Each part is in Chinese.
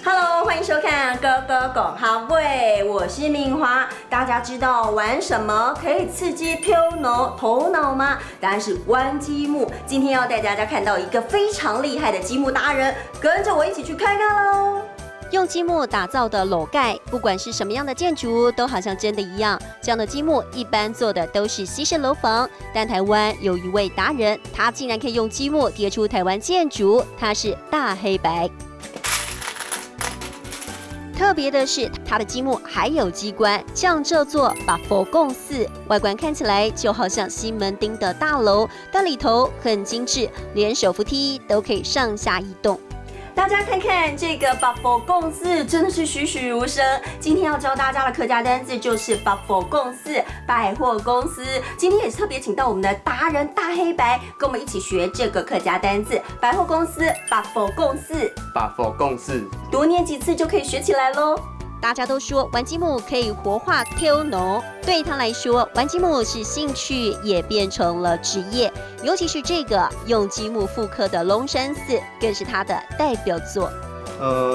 Hello， 欢迎收看《哥哥讲哈喂》，我是敏华。大家知道玩什么可以刺激头脑吗？答案是玩积木。今天要带大家看到一个非常厉害的积木达人，跟着我一起去看看喽。用积木打造的楼盖，不管是什么样的建筑，都好像真的一样。这样的积木一般做的都是西式楼房，但台湾有一位达人，他竟然可以用积木叠出台湾建筑，他是大黑白。特别的是，它的积木还有机关，像这座百佛共寺，外观看起来就好像西门町的大楼，但里头很精致，连手扶梯都可以上下移动。大家看看这个百佛共寺，真的是栩栩如生。今天要教大家的客家单字就是百佛共寺百货公司。今天也是特别请到我们的达人大黑白，跟我们一起学这个客家单字百货公司百佛共寺。百佛共寺，多念几次就可以学起来喽。大家都说玩积木可以活化头脑，对他来说，玩积木是兴趣，也变成了职业。尤其是这个用积木复刻的龙山寺，更是他的代表作。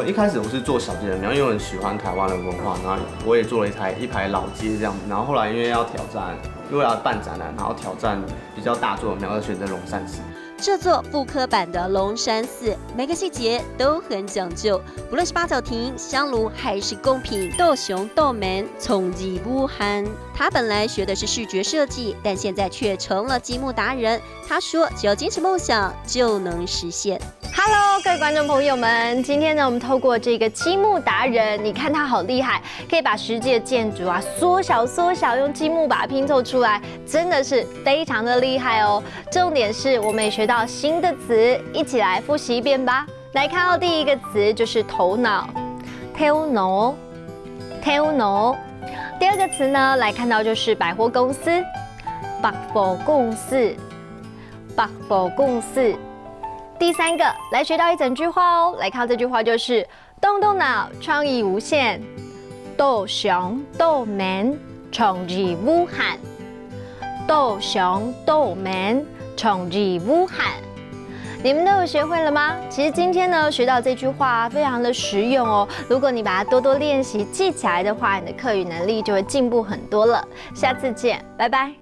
一开始我是做小街人庙，因为我很喜欢台湾的文化，然后我也做了一排老街这样子。然后后来因为要挑战，因为要办展览，然后挑战比较大座的庙，而选择龙山寺。这座复刻版的龙山寺，每个细节都很讲究，不论是八角亭、香炉还是贡品，斗熊斗门，从极不罕。他本来学的是视觉设计，但现在却成了积木达人。他说，只要坚持梦想，就能实现。Hello， 各位观众朋友们，今天呢，我们透过这个积木达人，你看他好厉害，可以把实际的建筑缩小，用积木把它拼凑出来，真的是非常的厉害哦。重点是我们也学到新的词，一起来复习一遍吧。来看到第一个词就是头脑，头脑。第二个词呢，来看到就是百货公司，百货公司。第三个，来学到一整句话哦。来看这句话就是动动脑，创意无限；斗熊斗门，创意无限；斗熊斗门，创意无限。你们都有学会了吗？其实今天呢，学到这句话非常的实用哦。如果你把它多多练习记起来的话，你的客语能力就会进步很多了。下次见，拜拜。